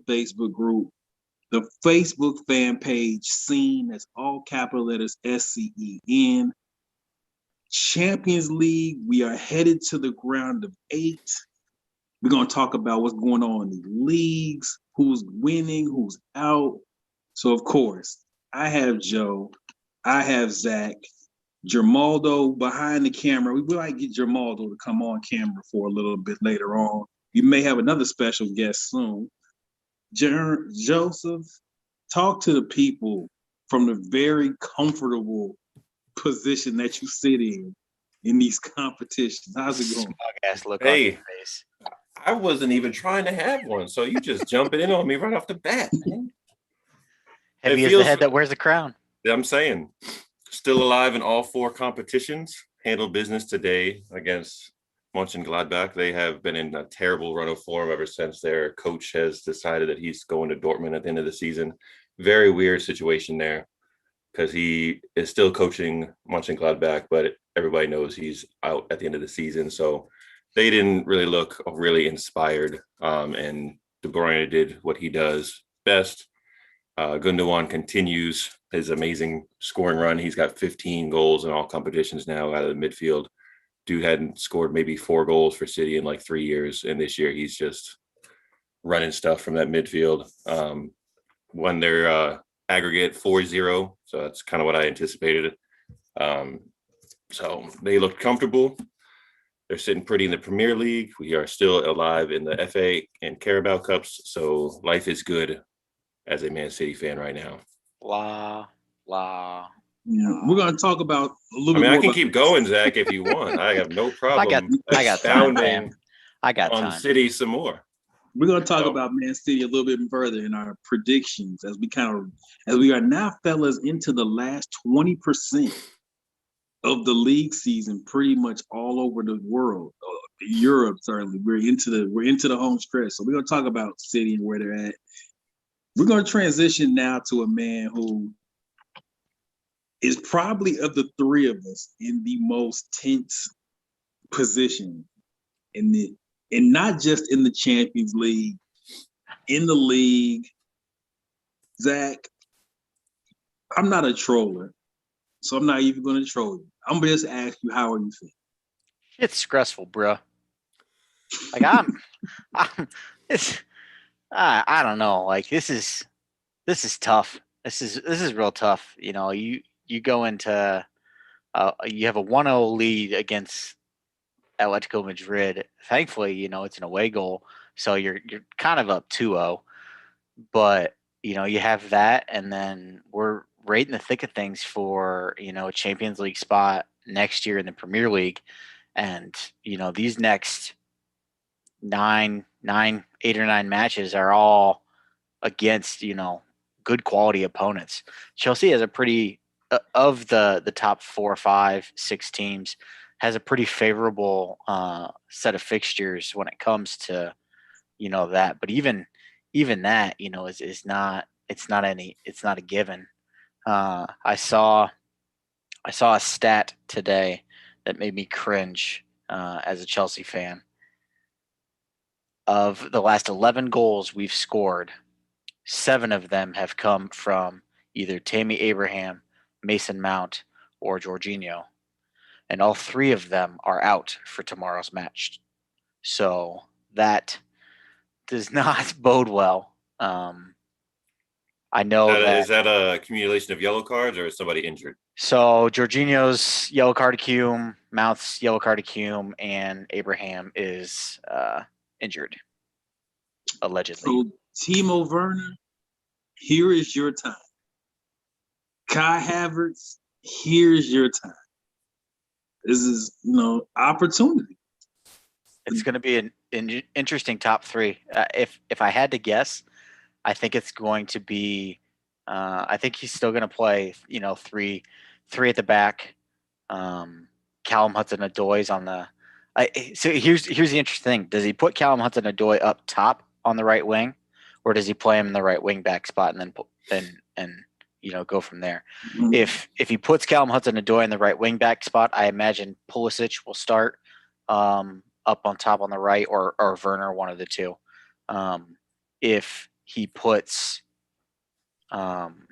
Facebook group, the Facebook fan page, seen as all capital letters SCEN. Champions League, we are headed to the round of 8. We're going to talk about what's going on in the leagues, who's winning, who's out. So, of course, I have Joe. I have Zach. Germaldo behind the camera. We might get Germaldo to come on camera for a little bit later on. You may have another special guest soon. Joseph, talk to the people from the very comfortable position that you sit in these competitions. How's it going? Smug-ass look on your face. I wasn't even trying to have one, so you just jumping in on me right off the bat, man. Heavy as the head that wears the crown. I'm saying, still alive in all 4 competitions. Handled business today against Mönchengladbach. They have been in a terrible run of form ever since their coach has decided that he's going to Dortmund at the end of the season. Very weird situation there because he is still coaching Mönchengladbach, but everybody knows he's out at the end of the season. So they didn't really look really inspired, and De Bruyne did what he does best. Gundogan continues his amazing scoring run. He's got 15 goals in all competitions now out of the midfield. Dude hadn't scored maybe 4 goals for City in like 3 years, and this year he's just running stuff from that midfield. Won their aggregate 4-0, so that's kind of what I anticipated. So they looked comfortable. They're sitting pretty in the Premier League. We are still alive in the FA and Carabao Cups, so life is good as a Man City fan right now. La. Yeah, we're going to talk about a little bit more. I can keep going, Zach, if you want. I have no problem. I got time, man. I got on time. City some more. We're going to talk about Man City a little bit further in our predictions as we are now, fellas, into the last 20% of the league season, pretty much all over the world. Europe, certainly. We're into the home stretch. So we're going to talk about City and where they're at. We're going to transition now to a man who is probably of the 3 of us in the most tense position and not just in the Champions League, in the league. Zach, I'm not a troller, so I'm not even going to troll you. I'm going to just ask you, how are you feeling? It's stressful, bro. Like I don't know. Like this is tough. This is real tough. You know, you go into you have a 1-0 lead against Atletico Madrid. Thankfully, you know, it's an away goal, so you're kind of up 2-0. But, you know, you have that, and then we're right in the thick of things for, you know, a Champions League spot next year in the Premier League. And, you know, these next 8 or 9 matches are all against, you know, good quality opponents. Chelsea has a pretty of the top 4, 5, 6 teams has a pretty favorable set of fixtures when it comes to, you know, that. But even that, you know, is not a given. I saw a stat today that made me cringe as a Chelsea fan. Of the last 11 goals we've scored, 7 of them have come from either Tammy Abraham, Mason Mount, or Jorginho. And all 3 of them are out for tomorrow's match. So that does not bode well. I know is that a accumulation of yellow cards, or is somebody injured? So Jorginho's yellow card accum, Mount's yellow card accum, and Abraham is injured, allegedly. So Timo Werner, here is your time. Kai Havertz, here's your time. This is, you know, opportunity. It's going to be an interesting top 3. If I had to guess, I think it's going to be. I think he's still going to play. You know, three at the back. Callum Hudson-Odoi's on the. So here's the interesting thing: does he put Callum Hudson-Odoi up top on the right wing, or does he play him in the right wing back spot and then you know, go from there? Mm-hmm. If he puts Callum Hudson-Odoi in the right wing back spot, I imagine Pulisic will start up on top on the right, or Werner, one of the two. If he puts Callum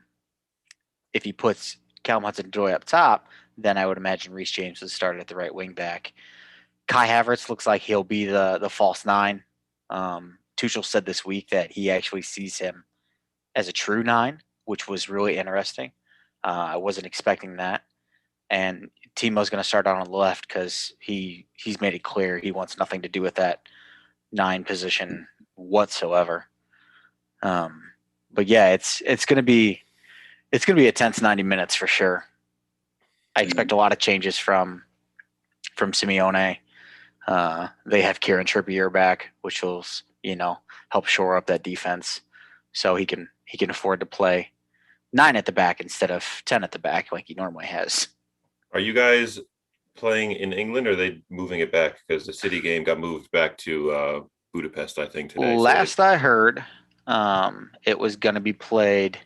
Hudson-Odoi up top, then I would imagine Reece James would start at the right wing back. Kai Havertz looks like he'll be the false nine. Tuchel said this week that he actually sees him as a true nine, which was really interesting. I wasn't expecting that. And Timo's going to start on the left because he's made it clear he wants nothing to do with that 9 position whatsoever. But yeah, it's going to be a tense 90 minutes for sure. I expect a lot of changes from Simeone. They have Kieran Trippier back, which will help shore up that defense, so he can afford to play 9 at the back instead of 10 at the back like he normally has. Are you guys playing in England, or are they moving it back because the City game got moved back to Budapest, I think, today? Last I heard, it was going to be played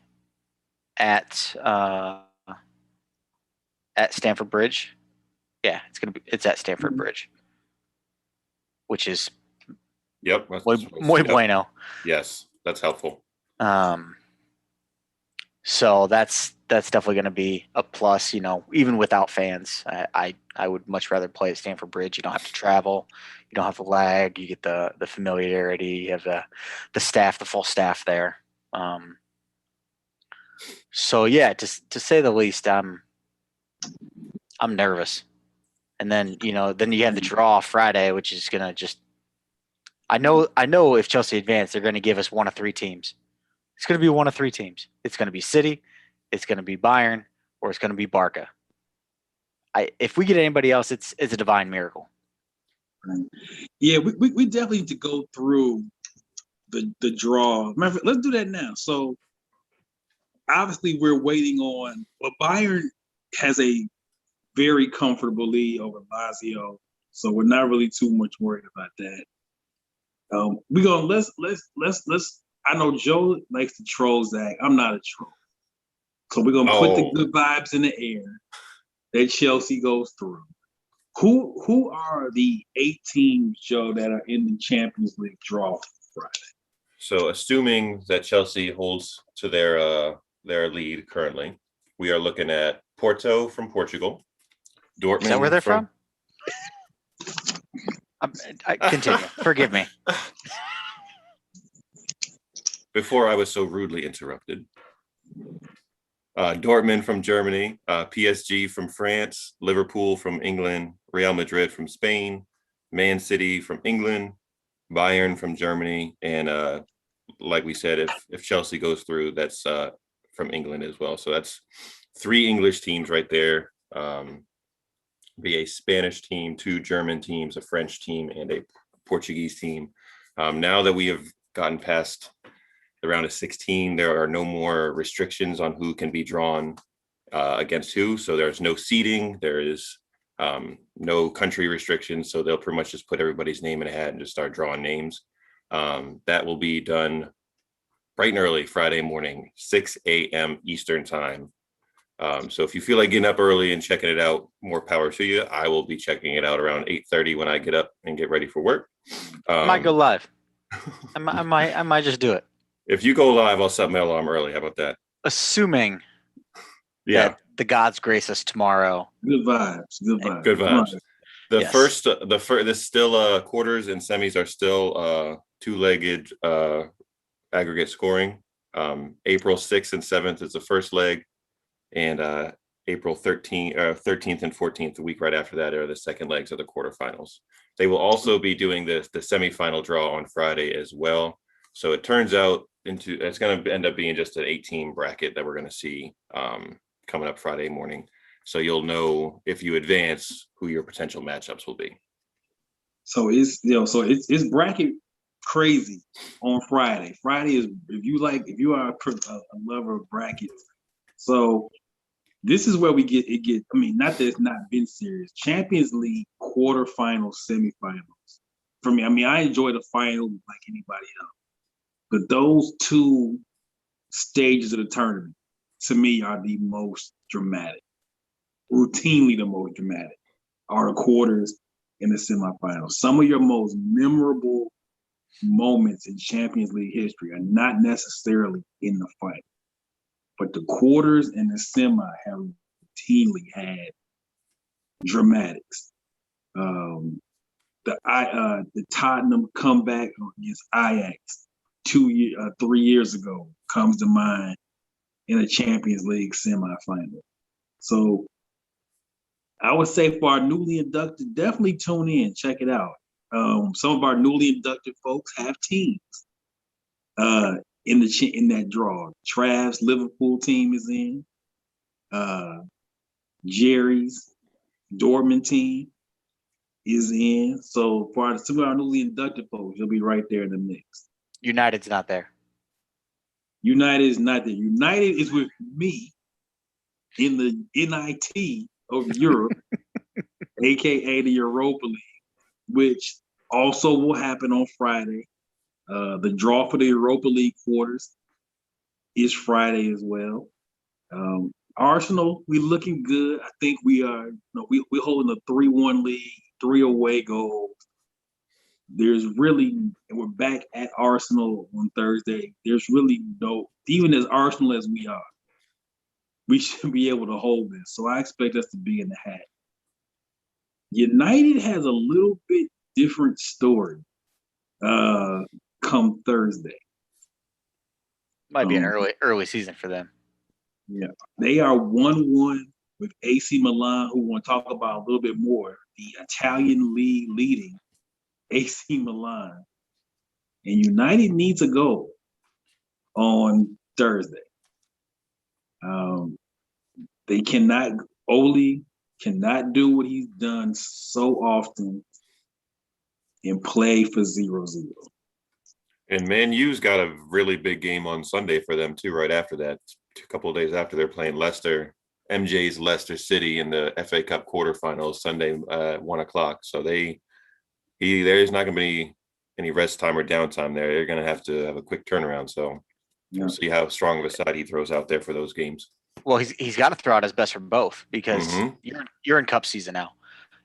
at Stamford Bridge. Yeah, it's at Stamford Bridge, which is muy bueno. Yes, that's helpful. So that's definitely going to be a plus. Even without fans, I would much rather play at Stamford Bridge. You don't have to travel, you don't have to lag. You get the familiarity. You have the staff, the full staff there. So yeah, to say the least, I'm nervous. And then you have the draw Friday, which is gonna just. I know if Chelsea advance, they're going to give us one of 3 teams. It's going to be one of 3 teams. It's going to be City, it's going to be Bayern, or it's going to be Barca. If we get anybody else, it's a divine miracle. Yeah, we definitely need to go through the draw. Matter of fact, let's do that now. So obviously we're waiting on. Well, Bayern has a very comfortable lead over Lazio, so we're not really too much worried about that. We go. Let's. I know Joe likes to troll Zach. I'm not a troll, so we're gonna put the good vibes in the air that Chelsea goes through. Who are the 8 teams, Joe, that are in the Champions League draw Friday? So, assuming that Chelsea holds to their lead currently, we are looking at Porto from Portugal, Dortmund. Is that where they're from? I continue. Forgive me. Before I was so rudely interrupted. Dortmund from Germany, PSG from France, Liverpool from England, Real Madrid from Spain, Man City from England, Bayern from Germany, and like we said, if Chelsea goes through, that's from England as well. So that's 3 English teams right there. Be a Spanish team, 2 German teams, a French team, and a Portuguese team. Now that we have gotten past the round of 16, there are no more restrictions on who can be drawn against who. So there's no seeding. There is no country restrictions. So they'll pretty much just put everybody's name in a hat and just start drawing names. That will be done bright and early Friday morning, 6 a.m. Eastern time. So if you feel like getting up early and checking it out, more power to you. I will be checking it out around 8:30 when I get up and get ready for work. I might go live. I might just do it. If you go live, I'll set my alarm early. How about that? Assuming that the gods grace us tomorrow. Good vibes. Good vibes. Good vibes. The still quarters and semis are still 2-legged aggregate scoring. April 6th and 7th is the first leg, and April 13th and 14th, the week right after that, are the second legs of the quarterfinals. They will also be doing the semifinal draw on Friday as well. So it turns out it's going to end up being just an 8-team bracket that we're going to see coming up Friday morning. So you'll know, if you advance, who your potential matchups will be. So it's bracket crazy on Friday. Friday is if you are a lover of brackets. So this is where we get. I mean, not that it's not been serious. Champions League quarterfinals, semifinals. For me, I mean, I enjoy the final like anybody else. But those 2 stages of the tournament, to me, are the most dramatic. Routinely the most dramatic are the quarters and the semifinals. Some of your most memorable moments in Champions League history are not necessarily in the final, but the quarters and the semi have routinely had dramatics. The Tottenham comeback against Ajax 3 years ago comes to mind in a Champions League semifinal. So I would say for our newly inducted, definitely tune in, check it out. Some of our newly inducted folks have teams in that draw. Trav's Liverpool team is in. Jerry's Dortmund team is in. So for some of our newly inducted folks, you'll be right there in the mix. United's not there. United is not there. United is with me in the NIT of Europe, aka the Europa League, which also will happen on Friday. The draw for the Europa League quarters is Friday as well. Arsenal, we're looking good. I think we're holding a 3-1 lead, 3 away goals. And we're back at Arsenal on Thursday. There's really even as Arsenal as we are, we should be able to hold this. So I expect us to be in the hat. United has a little bit different story come Thursday. Might be an early season for them. Yeah. They are 1-1 with AC Milan, who we'll talk about a little bit more. The Italian league leading AC Milan. And United needs a goal on Thursday. Ole cannot do what he's done so often and play for 0-0. And Man U's got a really big game on Sunday for them too, right after that. A couple of days after, they're playing Leicester, MJ's Leicester City in the FA Cup quarterfinals Sunday at 1:00. So there's not going to be any rest time or downtime there. They're going to have a quick turnaround. So we'll see how strong of a side he throws out there for those games. Well, he's got to throw out his best for both because you're in cup season now.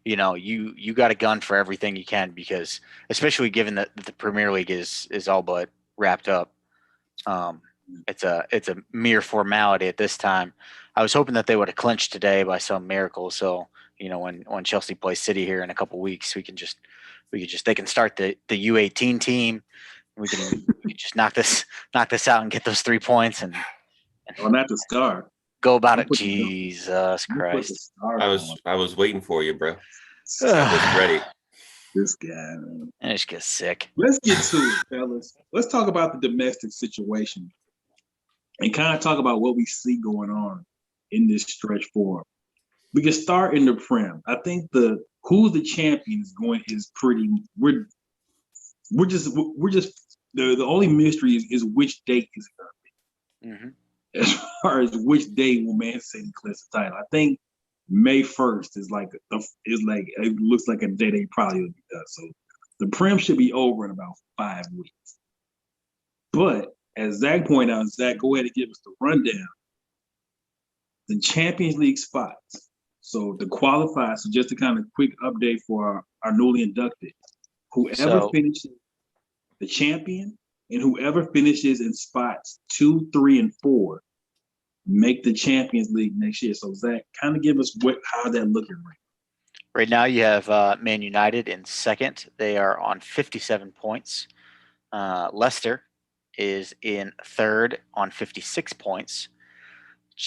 You know, you got a gun for everything you can because, especially given that the Premier League is all but wrapped up. It's a mere formality at this time. I was hoping that they would have clinched today by some miracle. So, when Chelsea plays City here in a couple weeks, they can start the U18 team. We can just knock this out and get those 3 points and not the star. Go about it. Jesus Christ. I was waiting for you, bro. I was ready. This guy, man. I just get sick. Let's get to it, fellas. Let's talk about the domestic situation and kind of talk about what we see going on in this stretch form. We can start in the Prem. I think who's the champion is pretty. We're just the only mystery is which date is it going to be. As far as which day will Man City clinch the title, I think May 1st is it looks like a day they probably will be done. So the Prem should be over in about 5 weeks. But as Zach pointed out, Zach, go ahead and give us the rundown. The Champions League spots. So the qualifiers. So just a kind of quick update for our newly inducted. Whoever finishes the champion and whoever finishes in spots 2, 3, and 4 make the Champions League next year. So Zach, kind of give us how that looking right. Right now, you have Man United in second. They are on 57 points. Leicester is in third on 56 points.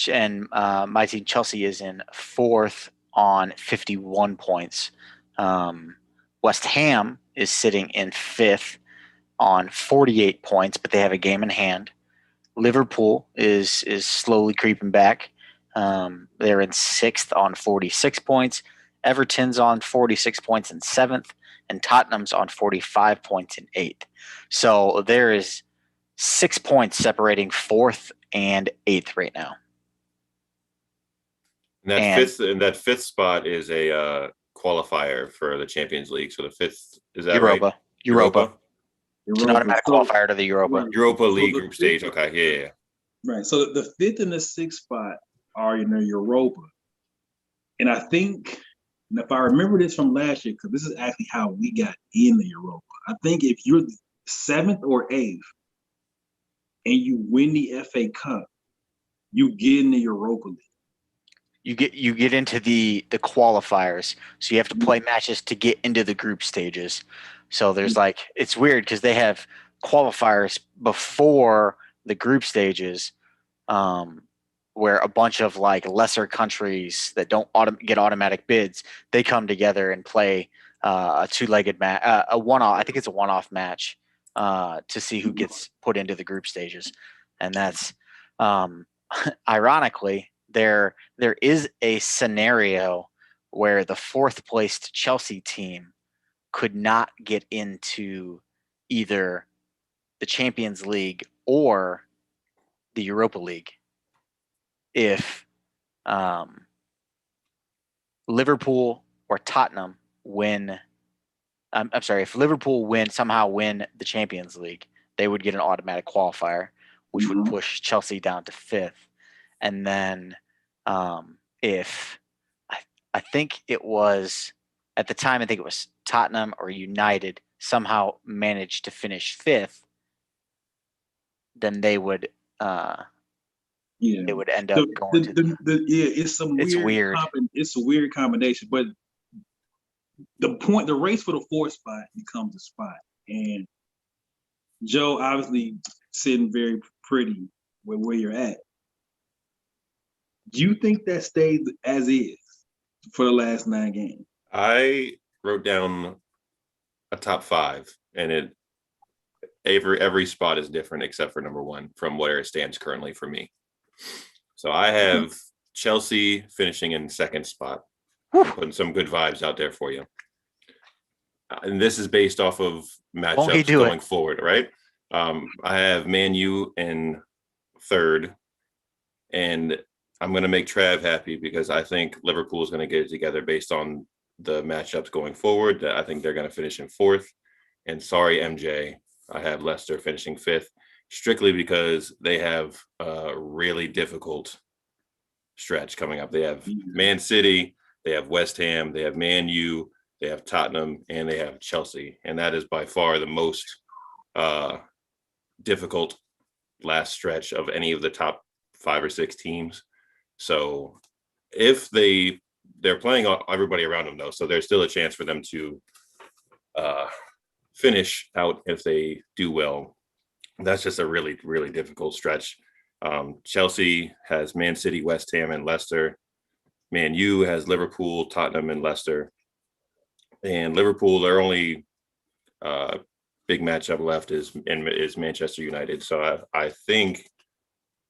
And my team, Chelsea, is in fourth on 51 points. West Ham is sitting in fifth on 48 points, but they have a game in hand. Liverpool is slowly creeping back. They're in sixth on 46 points. Everton's on 46 points in seventh, and Tottenham's on 45 points in eighth. So there is 6 points separating fourth and eighth right now. And that fifth spot is a qualifier for the Champions League. So the fifth, is that Europa. right? Europa. It's an automatic qualifier to the Europa. Right. Europa League group stage. Okay, yeah. Right. So the fifth and the sixth spot are in the Europa. And I think, and if I remember this from last year, because this is actually how we got in the Europa. I think if you're 7th or 8th, and you win the FA Cup, you get in the Europa League. You get into the qualifiers, so you have to play matches to get into the group stages. So there's like, it's weird because they have qualifiers before the group stages, where a bunch of like lesser countries that don't get automatic bids, they come together and play a two-legged match, a one-off. I think it's a one-off match to see who gets put into the group stages, and that's ironically there is a scenario where the 4th placed Chelsea team could not get into either the Champions League or the Europa League if Liverpool or Tottenham win. I'm sorry, if Liverpool somehow win the Champions League, they would get an automatic qualifier, which would push Chelsea down to 5th. And then if I think it was at the time, I think it was Tottenham or United somehow managed to finish 5th, then they would it would end up going to it's weird. It's a weird combination, but the race for the 4th spot becomes a spot, and Joe obviously sitting very pretty with where you're at. Do you think that stays as is for the last 9 games? I wrote down a top 5, and every spot is different except for number 1 from where it stands currently for me. So I have Chelsea finishing in 2nd spot, putting some good vibes out there for you. And this is based off of matchups going forward, right? I have Man U in 3rd, and I'm going to make Trav happy because I think Liverpool is going to get it together based on the matchups going forward. I think they're going to finish in 4th. And sorry, MJ, I have Leicester finishing 5th, strictly because they have a really difficult stretch coming up. They have Man City, they have West Ham, they have Man U, they have Tottenham, and they have Chelsea. And that is by far the most difficult last stretch of any of the top 5 or 6 teams. So if they're playing everybody around them, though, so there's still a chance for them to finish out if they do well. That's just a really, really difficult stretch. Chelsea has Man City, West Ham, and Leicester. Man U has Liverpool, Tottenham, and Leicester. And Liverpool, their only big matchup left is Manchester United. So I think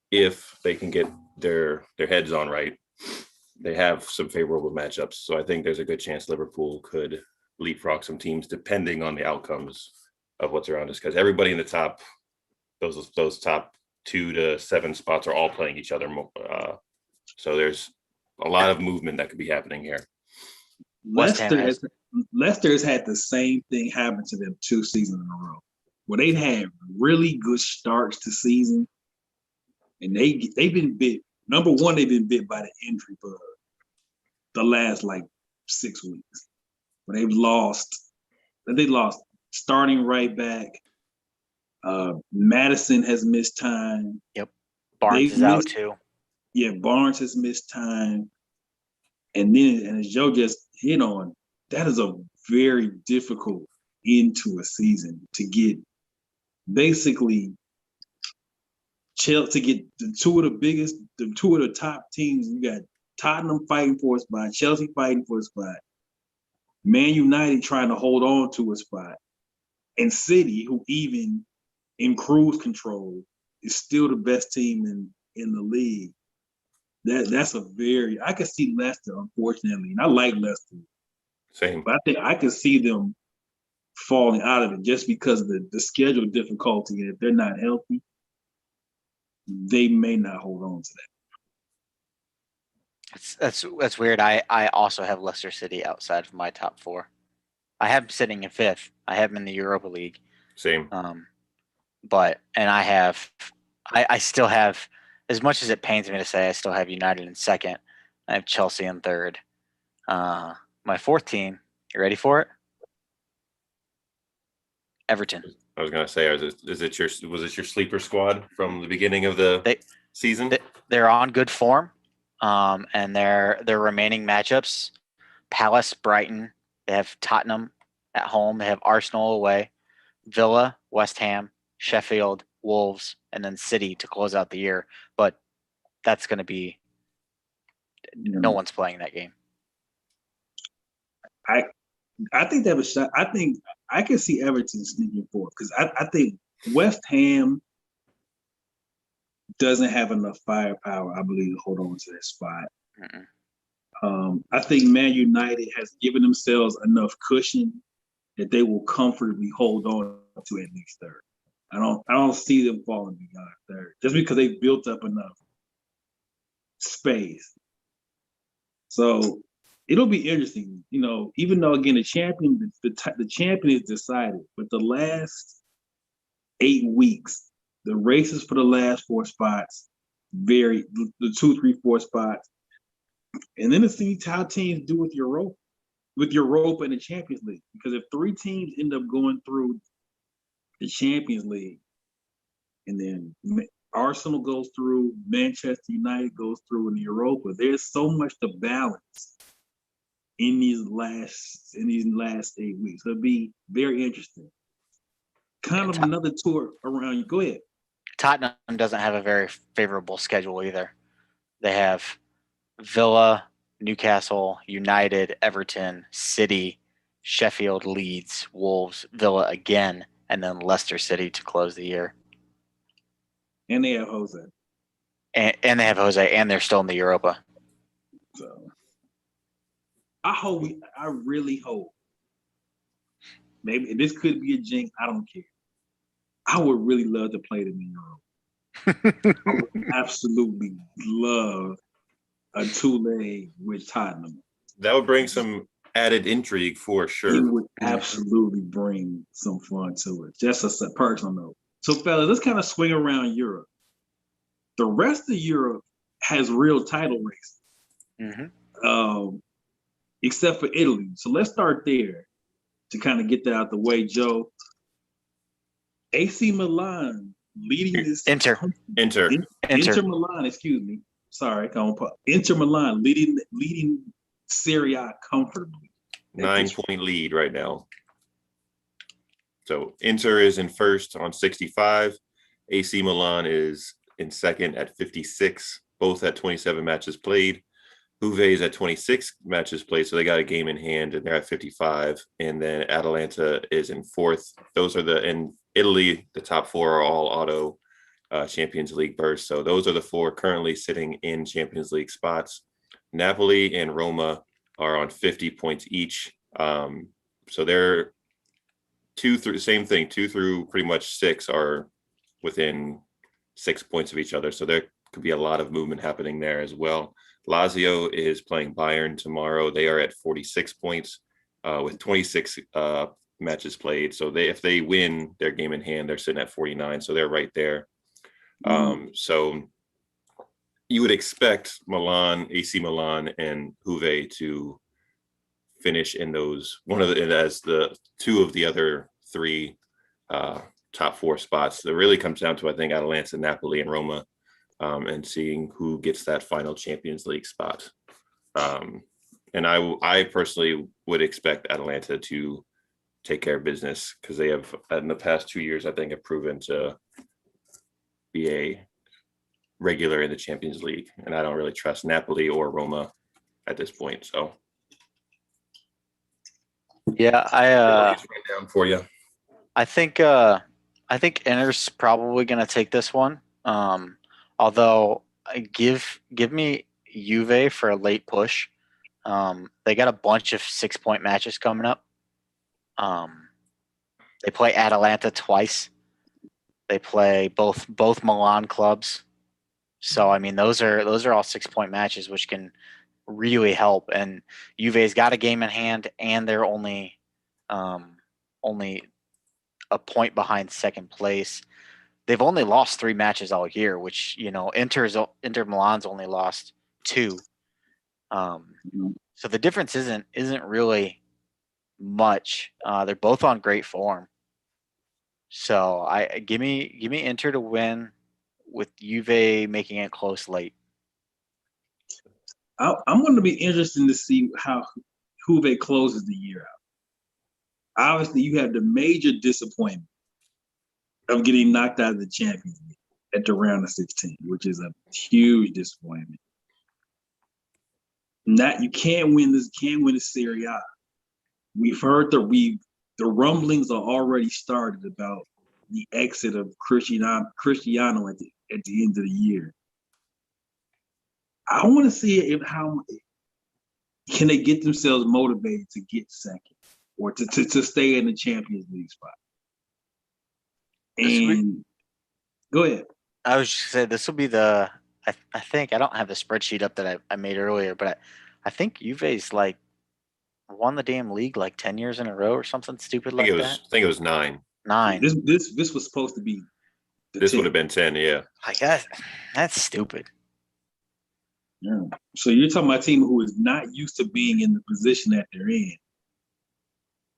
if they can get their heads on right, they have some favorable matchups. So I think there's a good chance Liverpool could leapfrog some teams depending on the outcomes of what's around us, because everybody in the top, those top 2 to 7 spots are all playing each other. So there's a lot of movement that could be happening here. Leicester has had the same thing happen to them 2 seasons in a row, where they've had really good starts to season, and they've been bit. Number 1, they've been bit by the injury bug the last like 6 weeks, but they lost starting right back. Madison has missed time. Yep, Barnes is out too. Yeah, Barnes has missed time. And as Joe just hit on, that is a very difficult end to a season to get. Basically, to get the 2 of the top teams. You got Tottenham fighting for a spot, Chelsea fighting for a spot, Man United trying to hold on to a spot, and City, who even in cruise control is still the best team in the league. That's I can see Leicester, unfortunately, and I like Leicester. Same. But I think I can see them falling out of it just because of the schedule difficulty. And if they're not healthy, they may not hold on to that. That's weird. I also have Leicester City outside of my top 4. I have them sitting in 5th. I have them in the Europa League. Same. I still have, as much as it pains me to say, I still have United in 2nd. I have Chelsea in 3rd. My 4th team, you ready for it? Everton. I was gonna say, was it your sleeper squad from the beginning of the season? They're on good form, and their remaining matchups: Palace, Brighton. They have Tottenham at home. They have Arsenal away, Villa, West Ham, Sheffield, Wolves, and then City to close out the year. But that's going to be no one's playing that game. I think they have a shot. I think I can see Everton sneaking forward because I think West Ham doesn't have enough firepower, I believe, to hold on to that spot. I think Man United has given themselves enough cushion that they will comfortably hold on to at least third. I don't see them falling beyond third just because they've built up enough space. So it'll be interesting, even though again the champion is decided, but the last 8 weeks, the races for the last 4 spots vary, the 2, 3, 4 spots, and then to see how teams do with Europa and the Champions League. Because if 3 teams end up going through the Champions League, and then Arsenal goes through, Manchester United goes through in the Europa, there's so much to balance in these last 8 weeks. It'll be very interesting. Kind of another tour around you. Go ahead. Tottenham doesn't have a very favorable schedule either. They have Villa, Newcastle, United, Everton, City, Sheffield, Leeds, Wolves, Villa again, and then Leicester City to close the year. And they have Jose. And they have Jose, and they're still in the Europa. So I really hope. Maybe this could be a jinx. I don't care. I would really love to play them in Europe. I would absolutely love a 2-leg with Tottenham. That would bring some added intrigue for sure. It would absolutely bring some fun to it. Just a personal note. So, fellas, let's kind of swing around Europe. The rest of Europe has real title races, except for Italy. So let's start there to kind of get that out the way, Joe. AC Milan leading this. Inter Milan, excuse me. Sorry, Inter Milan leading Serie A comfortably. 9-point lead right now. So Inter is in first on 65. AC Milan is in second at 56, both at 27 matches played. Juve is at 26 matches played, so they got a game in hand, and they're at 55. And then Atalanta is in fourth. Those are in Italy, the top 4 are all auto Champions League berths. So those are the 4 currently sitting in Champions League spots. Napoli and Roma are on 50 points each. So they're 2 through pretty much 6 are within 6 points of each other. So there could be a lot of movement happening there as well. Lazio is playing Bayern tomorrow. They are at 46 points with 26 matches played. So if they win their game in hand, they're sitting at 49. So they're right there. So you would expect AC Milan and Juve to finish in those as the 2 of the other 3 top 4 spots. It really comes down to, I think, Atalanta, Napoli, and Roma. And seeing who gets that final Champions League spot. And I personally would expect Atalanta to take care of business because they have, in the past 2 years, I think, have proven to be a regular in the Champions League. And I don't really trust Napoli or Roma at this point. So, yeah, down for you. I think Inter's probably going to take this one. Although give me Juve for a late push. They got a bunch of 6-point matches coming up. They play Atalanta twice. They play both Milan clubs. So I mean those are all 6-point matches, which can really help. And Juve's got a game in hand, and they're only a point behind second place. They've only lost 3 matches all year, which, Inter Milan's only lost 2. So the difference isn't really much. They're both on great form. So I give me Inter to win, with Juve making it close late. I'm going to be interested to see how Juve closes the year out. Obviously, you have the major disappointment of getting knocked out of the Champions League at the round of 16, which is a huge disappointment. You can't win the Serie A. We've heard the rumblings are already started about the exit of Cristiano at the end of the year. I want to see how can they get themselves motivated to get second or to stay in the Champions League spot. And go ahead. I was just saying this will be the. I think I don't have the spreadsheet up that I made earlier, but I think Juve's like won the damn league like 10 years in a row or something stupid like that. I think it was 9. 9. This was supposed to be. This 10. would have been 10. Yeah. I guess that's stupid. Yeah. So you're talking about a team who is not used to being in the position that they're in.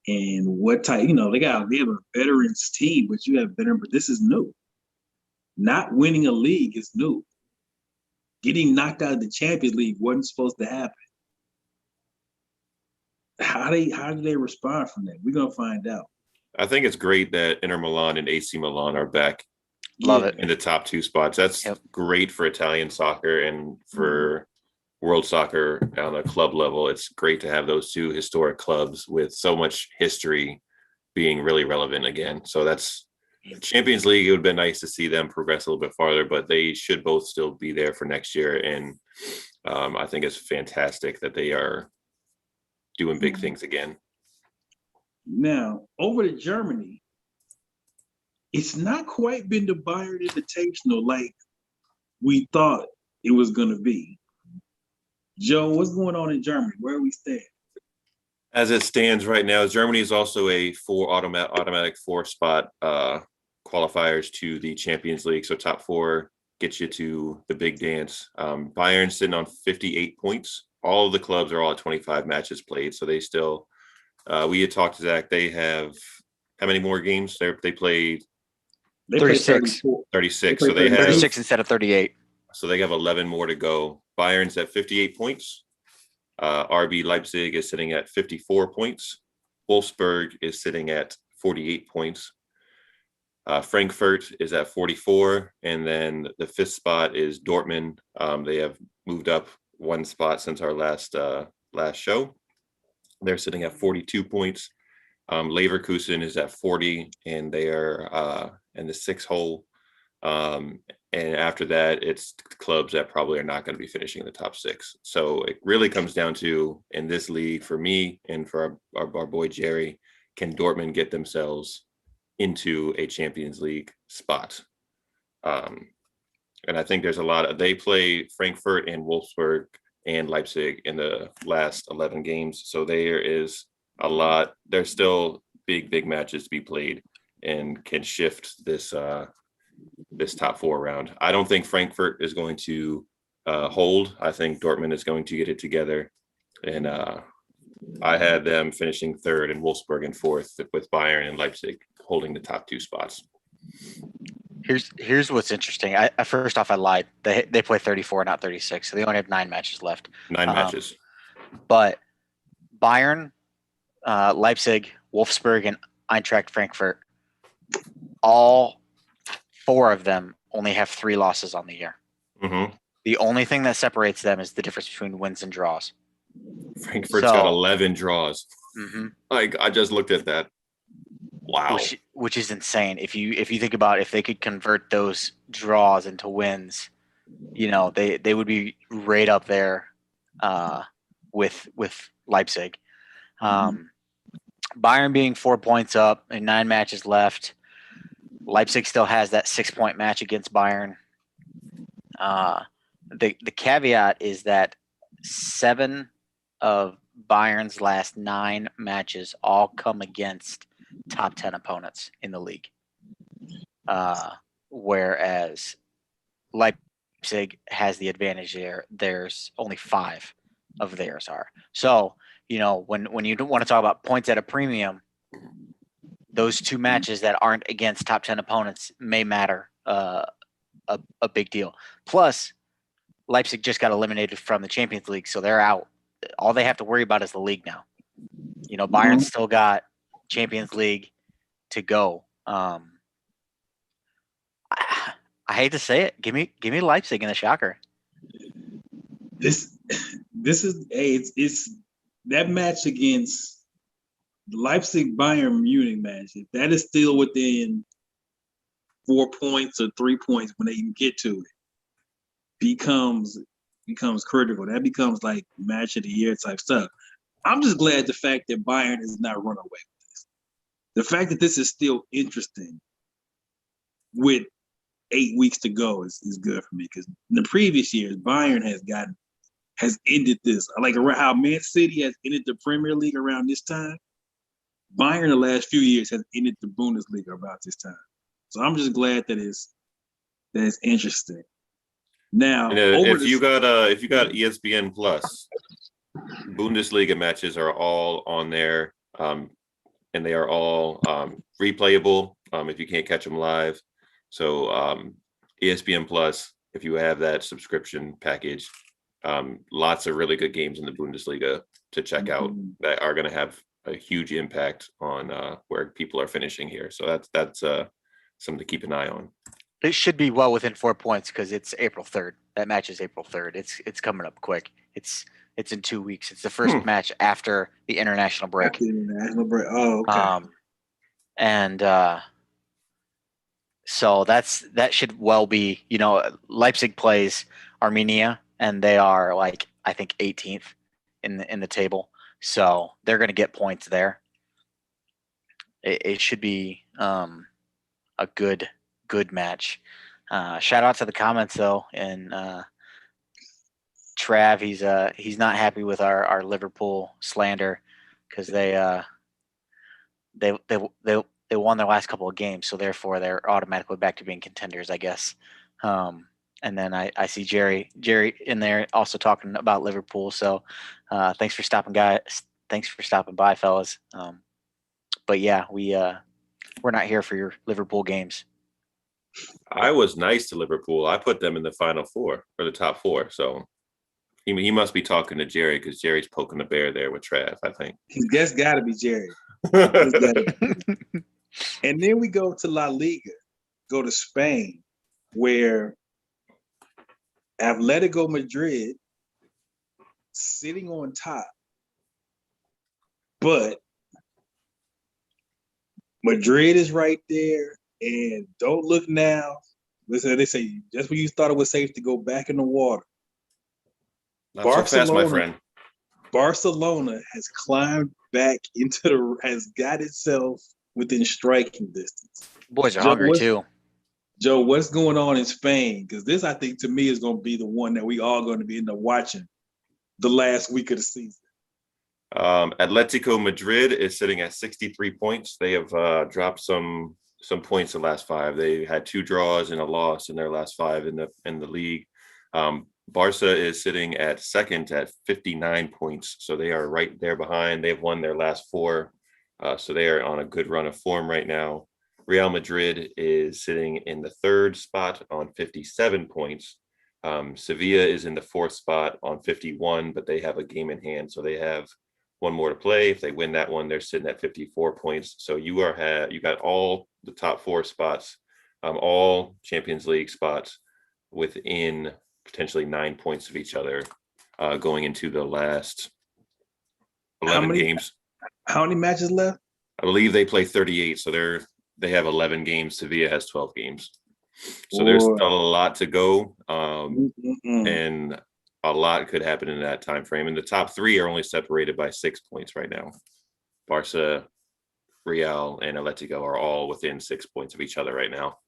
And what type, they have a veterans team, but you have veteran, but this is new. Not winning a league is new. Getting knocked out of the Champions League wasn't supposed to happen. How do they respond from that? We're gonna find out. I think it's great that Inter Milan and AC Milan are back. Love it. In the top 2 spots. That's great for Italian soccer and for world soccer on a club level. It's great to have those 2 historic clubs with so much history being really relevant again. So that's Champions League. It would have been nice to see them progress a little bit farther, but they should both still be there for next year. And I think it's fantastic that they are doing big things again. Now, over to Germany, it's not quite been the Bayern Invitational like we thought it was going to be. Joe, what's going on in Germany? Where we stand? As it stands right now, Germany is also a automatic 4-spot qualifiers to the Champions League. So top 4 gets you to the big dance. Bayern's sitting on 58 points. All of the clubs are all at 25 matches played. So they still, we had talked to Zach, they have how many more games? They played 36. 36. So they have 36 instead of 38. So they have 11 more to go. Bayern's at 58 points. RB Leipzig is sitting at 54 points. Wolfsburg is sitting at 48 points. Frankfurt is at 44. And then the 5th spot is Dortmund. They have moved up 1 spot since our last show. They're sitting at 42 points. Leverkusen is at 40, and they are in the 6th hole. And after that, it's clubs that probably are not going to be finishing in the top 6. So it really comes down to, in this league, for me and for our boy Jerry, can Dortmund get themselves into a Champions League spot? And I think there's they play Frankfurt and Wolfsburg and Leipzig in the last 11 games. So there is a lot. There's still big matches to be played and can shift this top 4 round. I don't think Frankfurt is going to hold. I think Dortmund is going to get it together. And I had them finishing 3rd and Wolfsburg in 4th, with Bayern and Leipzig holding the top 2 spots. Here's what's interesting. First off, I lied. They play 34, not 36. So they only have 9 matches left. 9 matches. But Bayern, Leipzig, Wolfsburg, and Eintracht Frankfurt, all 4 of them only have 3 losses on the year. Mm-hmm. The only thing that separates them is the difference between wins and draws. Frankfurt's got 11 draws. Mm-hmm. I just looked at that. Wow. Which is insane. If you think about if they could convert those draws into wins, they would be right up there with Leipzig. Bayern being 4 points up and 9 matches left. Leipzig still has that 6-point match against Bayern. The caveat is that 7 of Bayern's last 9 matches all come against top 10 opponents in the league. Whereas Leipzig has the advantage there. There's only 5 of theirs are. So, when you don't want to talk about points at a premium, those two matches that aren't against top 10 opponents may matter a big deal. Plus, Leipzig just got eliminated from the Champions League, so they're out. All they have to worry about is the league now. You know, Bayern still got Champions League to go. I hate to say it. Give me Leipzig in the shocker. This is it's that match against the Leipzig Bayern Munich match. If that is still within 4 points or 3 points when they even get to it, becomes critical. That becomes like match of the year type stuff. I'm just glad the fact that Bayern has not run away with this. The fact that this is still interesting with 8 weeks to go is good for me, because in the previous years, Bayern has ended this. Like how Man City has ended the Premier League around this time. Bayern the last few years has ended the Bundesliga about this time. So I'm just glad that it's interesting. Now, if you got ESPN Plus, Bundesliga matches are all on there, and they are all replayable if you can't catch them live. So ESPN Plus, if you have that subscription package, lots of really good games in the Bundesliga to check out that are going to have a huge impact on where people are finishing here. So that's something to keep an eye on. It should be well within 4 points because it's April 3rd. That match is April 3rd. It's coming up quick. It's in 2 weeks. It's the first match after the international break. After the international break. Oh, okay. So that should well be, you know, Leipzig plays Armenia and they are like, I think 18th in the table. So they're going to get points there. It should be a good match. Shout out to the comments though, and Trav, he's not happy with our Liverpool slander because they won their last couple of games, so therefore they're automatically back to being contenders, I guess. And then I see Jerry in there also talking about Liverpool. So thanks for stopping by, fellas. But yeah, we're not here for your Liverpool games. I was nice to Liverpool. I put them in the final four or the top four. So he must be talking to Jerry because Jerry's poking the bear there with Trav, I think. That's got to be Jerry. And then we go to La Liga, go to Spain, where Atletico Madrid sitting on top, but Madrid is right there, and don't look now. Listen, they say just when you thought it was safe to go back in the water. Not so fast, my friend. Barcelona has climbed back has got itself within striking distance. Boys are hungry too. Joe, what's going on in Spain? Because this, I think, to me, is going to be the one that we all going to be end up watching the last week of the season. Atletico Madrid is sitting at 63 points. They have dropped some points the last five. They had 2 draws and a loss in their last 5 in the league. Barca is sitting at second at 59 points, so they are right there behind. They've won their last 4, so they are on a good run of form right now. Real Madrid is sitting in the 3rd spot on 57 points. Sevilla is in the 4th spot on 51, but they have a game in hand, so they have one more to play. If they win that one, they're sitting at 54 points. So you got all the top 4 spots, all Champions League spots within potentially 9 points of each other going into the last 11 games. How many matches left? I believe they play 38, so they have 11 games. Sevilla has 12 games. So there's still a lot to go, and a lot could happen in that time frame. And the top 3 are only separated by 6 points right now. Barca, Real, and Atletico are all within 6 points of each other right now.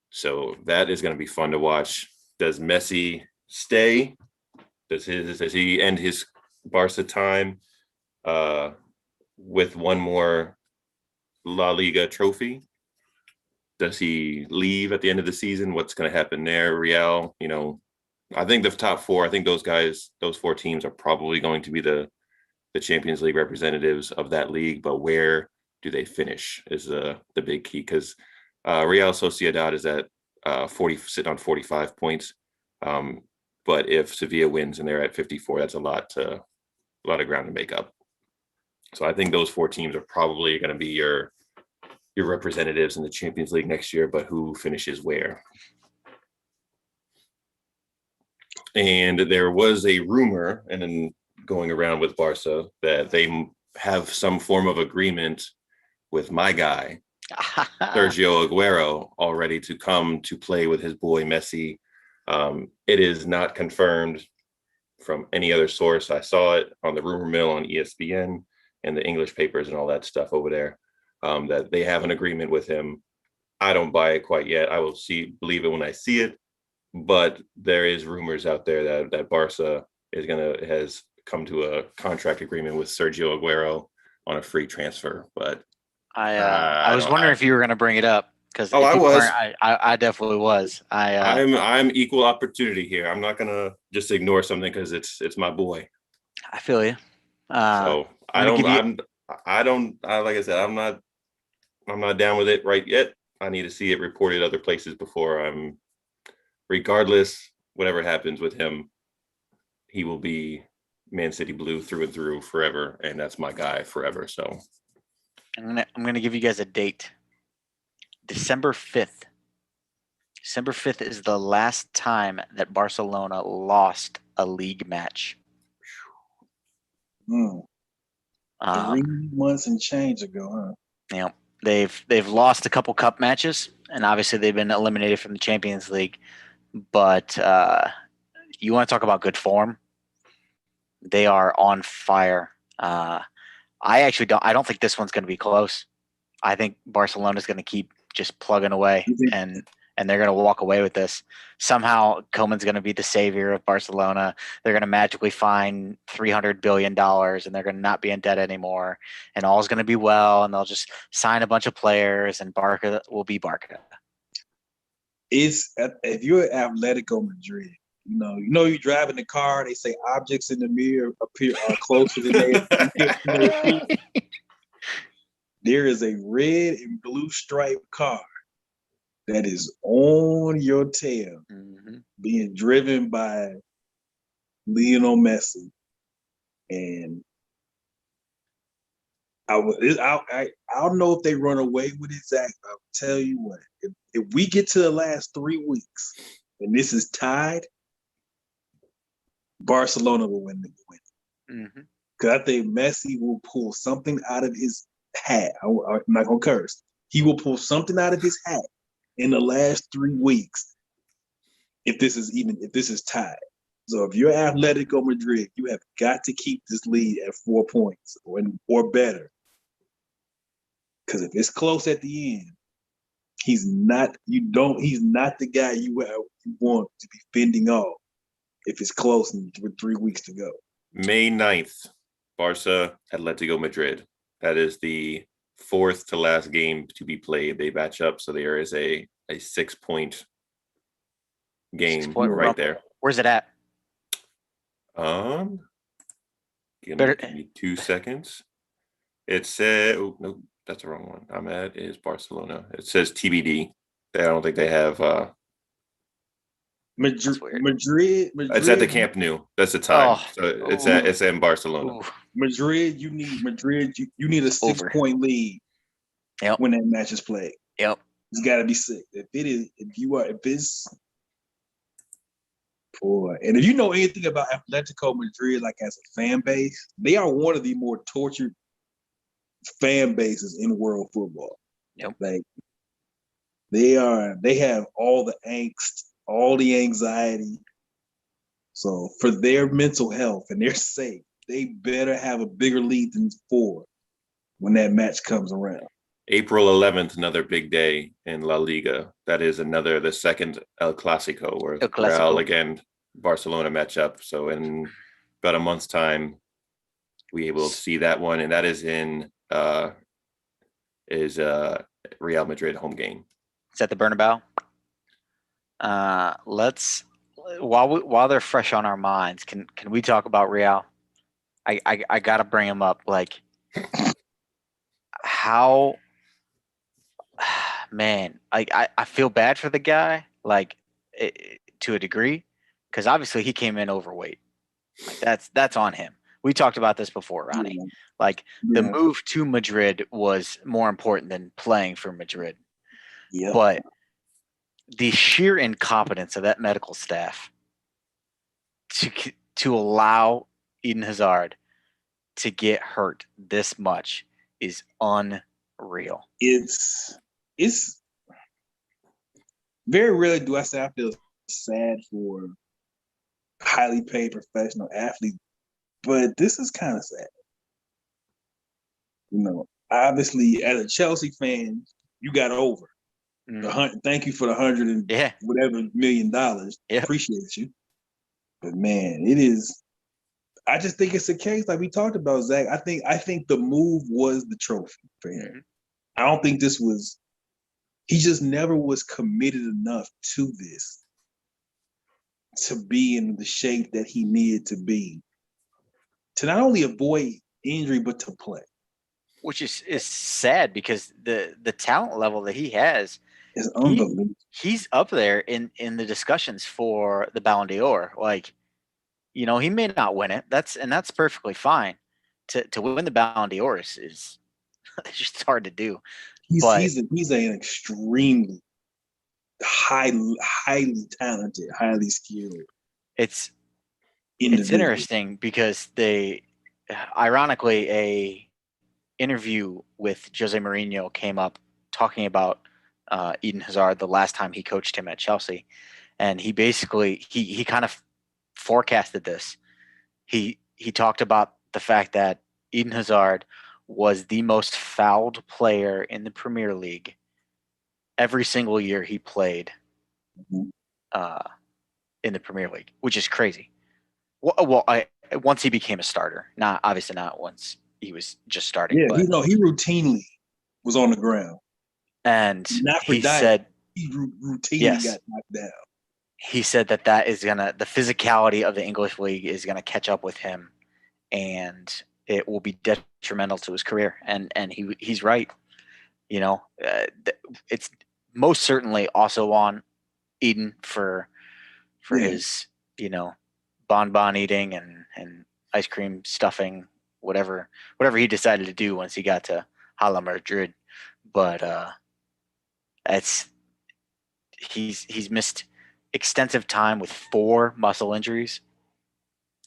So that is going to be fun to watch. Does Messi stay? Does he end his Barca time with one more La Liga trophy? Does he leave at the end of the season? What's going to happen there? Real, I think the top 4, I think those 4 teams are probably going to be the Champions League representatives of that league, but where do they finish is the big key, because Real Sociedad is at 40, sitting on 45 points. But if Sevilla wins and they're at 54, that's a lot of ground to make up. So I think those 4 teams are probably going to be your representatives in the Champions League next year, but who finishes where? And there was a rumor, and then going around with Barca, that they have some form of agreement with my guy, Sergio Aguero, already to come to play with his boy Messi. It is not confirmed from any other source. I saw it on the rumor mill on ESPN and the English papers and all that stuff over there, that they have an agreement with him. I don't buy it quite yet. I will believe it when I see it. But there is rumors out there that Barca has come to a contract agreement with Sergio Aguero on a free transfer. But I was wondering if you were going to bring it up, because I was. I definitely was. I'm equal opportunity here. I'm not going to just ignore something because it's my boy. I feel you. So like I said, I'm not down with it right yet. I need to see it reported other places before I'm. Regardless, whatever happens with him, he will be Man City blue through and through forever, and that's my guy forever. So I'm gonna give you guys a date. December 5th. December 5th is the last time that Barcelona lost a league match. 3 months and change ago, huh? Yeah, they've lost a couple cup matches, and obviously they've been eliminated from the Champions League. But you want to talk about good form? They are on fire. I don't think this one's going to be close. I think Barcelona is going to keep just plugging away, and they're going to walk away with this. Somehow, Koeman's going to be the savior of Barcelona. They're going to magically find $300 billion, and they're going to not be in debt anymore, and all's going to be well, and they'll just sign a bunch of players, and Barca will be Barca. If you're at Atletico Madrid, you're driving the car. They say objects in the mirror are closer than they appear. There is a red and blue striped car that is on your tail, being driven by Lionel Messi, and I don't know if they run away with it, Zach. I'll tell you what. If we get to the last 3 weeks and this is tied, Barcelona will win the win. Because I think Messi will pull something out of his hat. I'm not gonna curse. He will pull something out of his hat in the last 3 weeks. If this is tied. So if you're Atletico Madrid, you have got to keep this lead at 4 points or better. Because if it's close at the end, he's not the guy you want to be fending off if it's close and with 3 weeks to go. May 9th, Barca, Atletico Madrid. That is the 4th to last game to be played. They match up, so there is a 6-point game right there. Where's it at? Give me 2 seconds. It said, no, that's the wrong one. I'm at is Barcelona. It says TBD. I don't think they have Madrid. It's at the Camp Nou. That's the time. So it's in Barcelona. Madrid, you need a 6-point lead. Yep. When that match is played. Yep. It's got to be 6. If you know anything about Atletico Madrid, like as a fan base, they are one of the more tortured fan bases in world football. Yep. Like they have all the angst, all the anxiety. So for their mental health and their sake, they better have a bigger lead than 4 when that match comes around. April 11th, another big day in La Liga. That is the second El Clasico, where Real again, Barcelona match up. So in about a month's time, we will see that one, and that is in Real Madrid home game. It's at the Bernabeu. Let's while they're fresh on our minds, can we talk about Real? I gotta bring them up. Like, how, man, I feel bad for the guy, like to a degree, because obviously he came in overweight. Like that's on him. We talked about this before, Ronnie. Yeah. Like the Yeah. move to Madrid was more important than playing for Madrid. Yeah. But the sheer incompetence of that medical staff to allow Eden Hazard to get hurt this much is unreal. It's very rarely do I say I feel sad for highly paid professional athletes, but this is kind of sad. You know, obviously, as a Chelsea fan, you got over. Thank you for the $100 and whatever $1 million. Yeah. Appreciate you. But man, it is. I just think it's a case like we talked about, Zach. I think the move was the trophy for him. Mm-hmm. I don't think this was. He just never was committed enough to this to be in the shape that he needed to be to not only avoid injury but to play. Which is sad because the talent level that he has is unbelievable. He's up there in the discussions for the Ballon d'Or. Like, you know, he may not win it. That's perfectly fine. To win the Ballon d'Or is it's just hard to do. He's an extremely highly talented, highly skilled. It's interesting because they, ironically, a interview with Jose Mourinho came up talking about Eden Hazard the last time he coached him at Chelsea, and he basically he kind of forecasted this. He talked about the fact that Eden Hazard was the most fouled player in the Premier League every single year he played in the Premier League, which is crazy. Well, once he became a starter, obviously not once he was just starting. Yeah, but he routinely was on the ground, and not for he diet. said He routinely got knocked down. He said that is the physicality of the English league is gonna catch up with him, and it will be detrimental to his career. And he's right. You know, it's most certainly also on Eden for his, you know, bonbon eating and ice cream stuffing, whatever he decided to do once he got to Hala Madrid. But he's missed extensive time with 4 muscle injuries.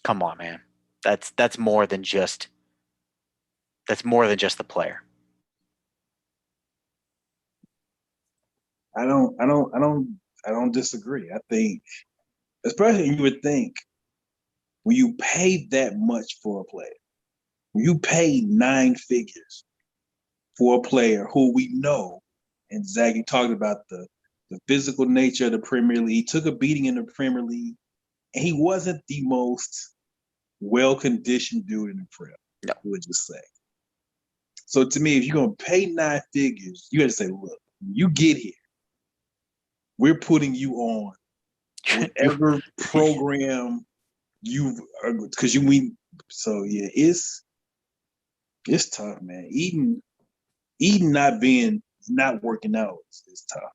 Come on, man. That's more than just the player. I don't disagree. I think, especially you would think, when you pay that much for a player, when you pay 9 figures for a player who we know, and Zach, you talked about the physical nature of the Premier League. He took a beating in the Premier League, and he wasn't the most well-conditioned dude in the Prem. No. I would just say. So to me, if you're going to pay 9 figures, you got to say, look, when you get here, we're putting you on whatever program because you mean. So yeah, it's tough, man. Eden not working out is tough.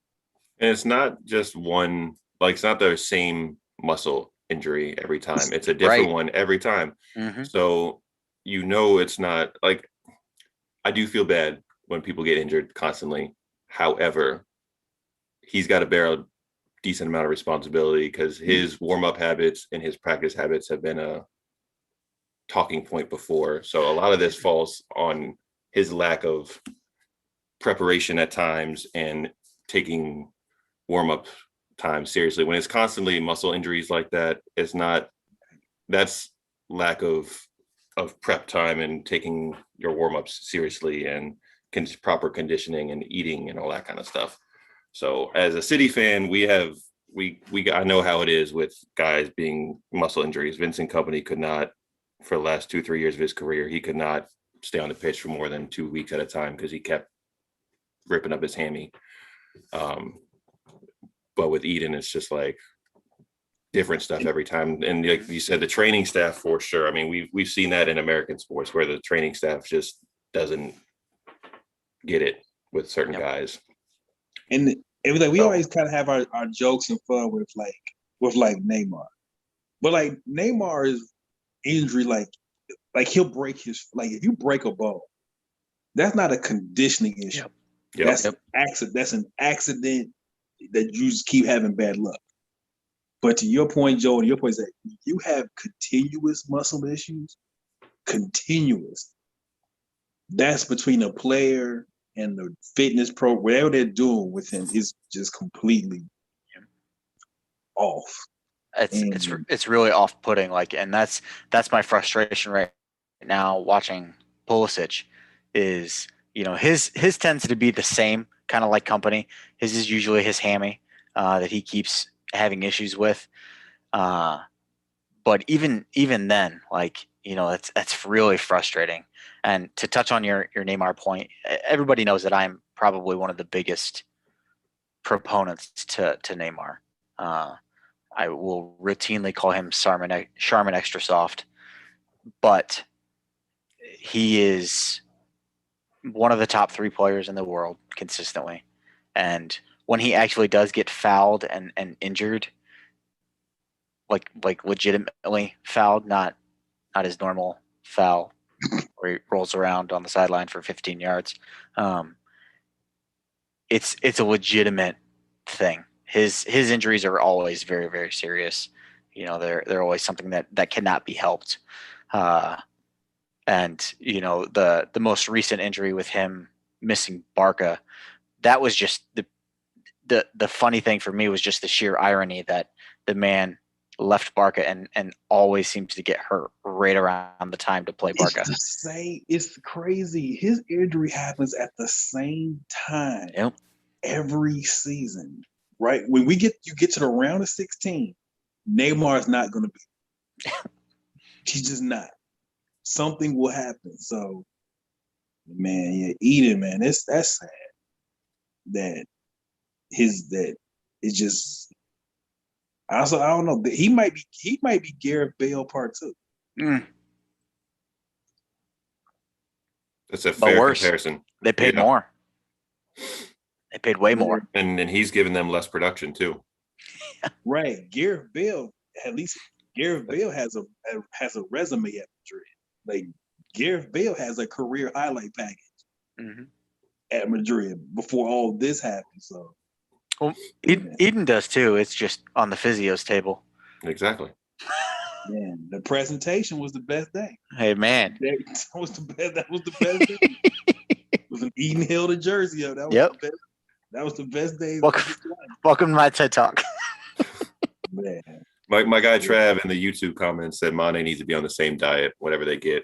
And it's not just one, like it's not the same muscle injury every time. It's a different one every time. Mm-hmm. So you know it's not like, I do feel bad when people get injured constantly. However, he's got to bear a decent amount of responsibility because his warm-up habits and his practice habits have been a talking point before. So a lot of this falls on his lack of preparation at times and taking warm-up time seriously. When it's constantly muscle injuries like that, that's lack of prep time and taking your warm-ups seriously and proper conditioning and eating and all that kind of stuff. So as a City fan, I know how it is with guys being muscle injuries. Vincent Kompany could not, for the last 2-3 years of his career, he could not stay on the pitch for more than 2 weeks at a time because he kept ripping up his hammy. But with Eden, it's just like different stuff every time. And like you said, the training staff, for sure. I mean, we've seen that in American sports where the training staff just doesn't get it with certain guys. And it was like we always kind of have our jokes and fun with Neymar, but like Neymar's injury, like he'll break his, like if you break a bone, that's not a conditioning issue. That's an accident. That's an accident that you just keep having bad luck. But to your point, Joe, and your point is that you have continuous muscle issues, continuous. That's between a player and the fitness pro, whatever they're doing with him is just completely off. It's really off-putting. Like, and that's my frustration right now watching Pulisic. Is, you know, his tends to be the same kind of like company. His is usually his hammy that he keeps having issues with. But even then, like, you know, that's really frustrating. And to touch on your Neymar point, everybody knows that I'm probably one of the biggest proponents to Neymar. I will routinely call him Charmin Extra Soft, but he is one of the top 3 players in the world consistently. And when he actually does get fouled and injured, like legitimately fouled, not his normal foul where he rolls around on the sideline for 15 yards. It's a legitimate thing. His injuries are always very, very serious. You know, they're always something that cannot be helped. And you know, the most recent injury with him missing Barca, that was just the funny thing for me was just the sheer irony that the man left Barca and always seems to get hurt right around the time to play Barca. It's crazy. His injury happens at the same time every season, right? When you get to the round of 16, Neymar is not going to be. He's just not. Something will happen. So, man, yeah, Eden, man, that's sad. That it's just. Also, I don't know. He might be Gareth Bale part 2. That's a fair comparison. They paid more. They paid way more. And he's giving them less production too. Right. Gareth Bale has a resume at Madrid. Like Gareth Bale has a career highlight package at Madrid before all this happened. So well, Eden does too. It's just on the physio's table. Exactly. Man, the presentation was the best day. Hey, man. That was the best day. It was an Eden Hill to Jersey. That was the best day. Welcome to my TED Talk. Man. My guy Trav in the YouTube comments said Mane needs to be on the same diet, whatever they get.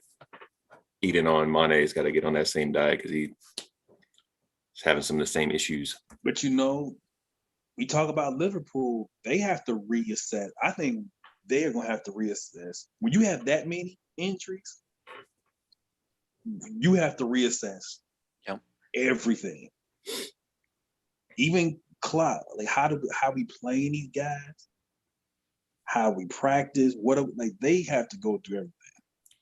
Eden on, Mane's got to get on that same diet because he's having some of the same issues. But you know, we talk about Liverpool, they have to reassess. I think they are going to have to reassess. When you have that many injuries, you have to reassess everything. Even Klopp, like how we playing these guys, how we practice, they have to go through everything.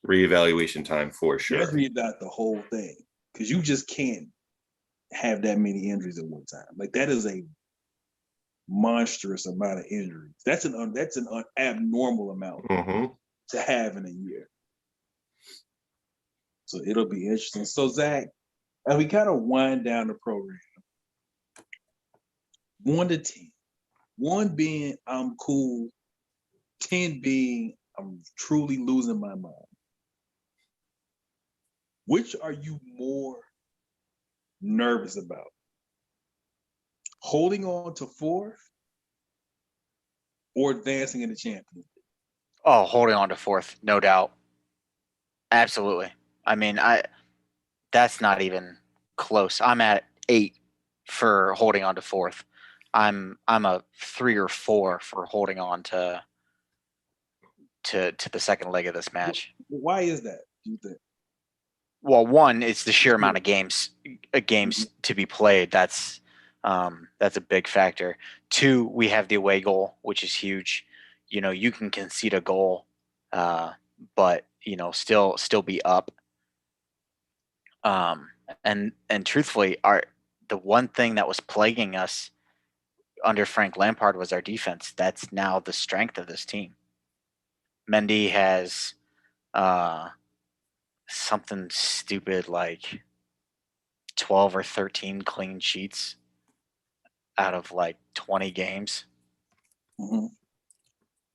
Reevaluation time for sure. Just reevaluate the whole thing because you just can't have that many injuries at one time. Like that is a monstrous amount of injuries. That's an abnormal amount to have in a year. So it'll be interesting. So Zach, as we kind of wind down the program, 1 to 10, 1 being I'm cool, 10 being I'm truly losing my mind. Which are you more nervous about? Holding on to 4th or advancing in the Champions League? Oh, holding on to 4th, no doubt. Absolutely. I mean, that's not even close. I'm at 8 for holding on to 4th. I'm a 3 or 4 for holding on to the second leg of this match. Why is that, do you think? Well, 1, it's the sheer amount of games to be played. That's a big factor. 2, we have the away goal, which is huge. You know, you can concede a goal, but you know, still be up. And And truthfully, the one thing that was plaguing us under Frank Lampard was our defense. That's now the strength of this team. Mendy has something stupid like 12 or 13 clean sheets out of like 20 games. Mm-hmm.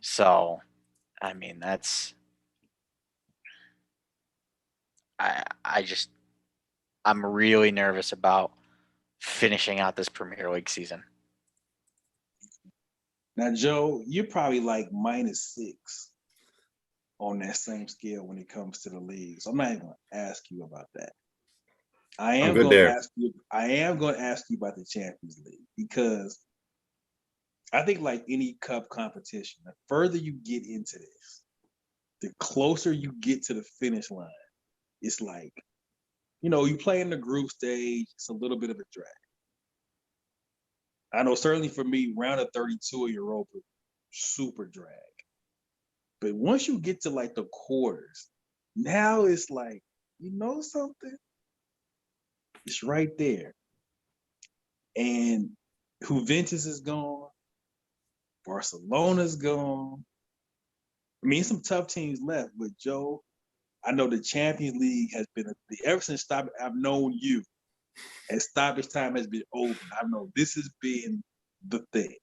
So, I mean, I'm really nervous about finishing out this Premier League season. Now, Joe, you're probably like -6 on that same scale when it comes to the league. So I'm not even going to ask you about that. I am going to ask you about the Champions League, because I think, like any cup competition, the further you get into this, the closer you get to the finish line. It's like, you play in the group stage, it's a little bit of a drag. I know certainly for me, round of 32 of Europa, super drag. But once you get to like the quarters, now it's like, something? It's right there. And Juventus is gone. Barcelona's gone. I mean, some tough teams left, but Joe, I know the Champions League has been ever since I've known you, and stoppage time has been over. I know this has been the thing.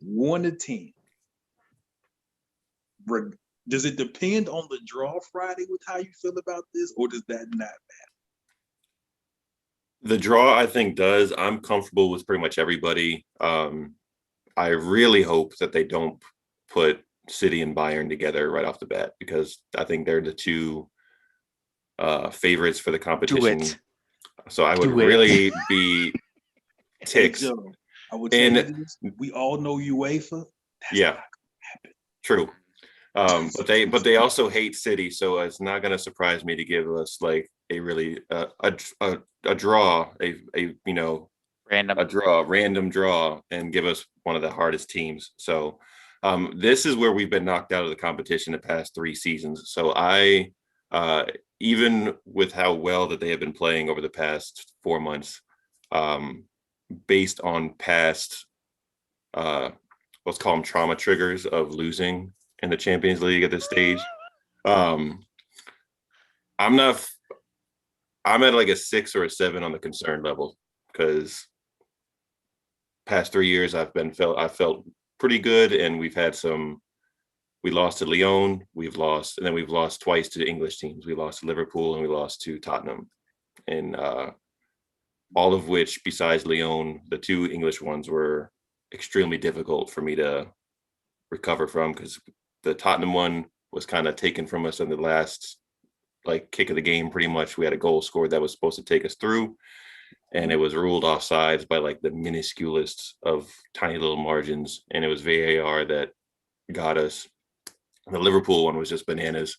1 to 10. Does it depend on the draw Friday with how you feel about this, or does that not matter? The draw, I think, does. I'm comfortable with pretty much everybody. I really hope that they don't put City and Bayern together right off the bat, because I think they're the two favorites for the competition. Do it. So I would really be ticked. Hey, Joe, I would tell you this. We all know UEFA. That's not gonna happen. True. But they also hate City, so it's not going to surprise me to give us like a really a draw, random draw, and give us one of the hardest teams. So this is where we've been knocked out of the competition the past 3 seasons. So I even with how well that they have been playing over the past 4 months, based on past let's call them trauma triggers of losing in the Champions League at this stage, I'm at like a 6 or a 7 on the concern level, because past 3 years I felt pretty good, and we lost to Lyon, we've lost twice to English teams. We lost to Liverpool and we lost to Tottenham, and all of which, besides Lyon, the 2 English ones were extremely difficult for me to recover from, because the Tottenham one was kind of taken from us in the last kick of the game. Pretty much, we had a goal scored that was supposed to take us through, and it was ruled offsides by the minusculest of tiny little margins, and it was VAR that got us. The Liverpool one was just bananas,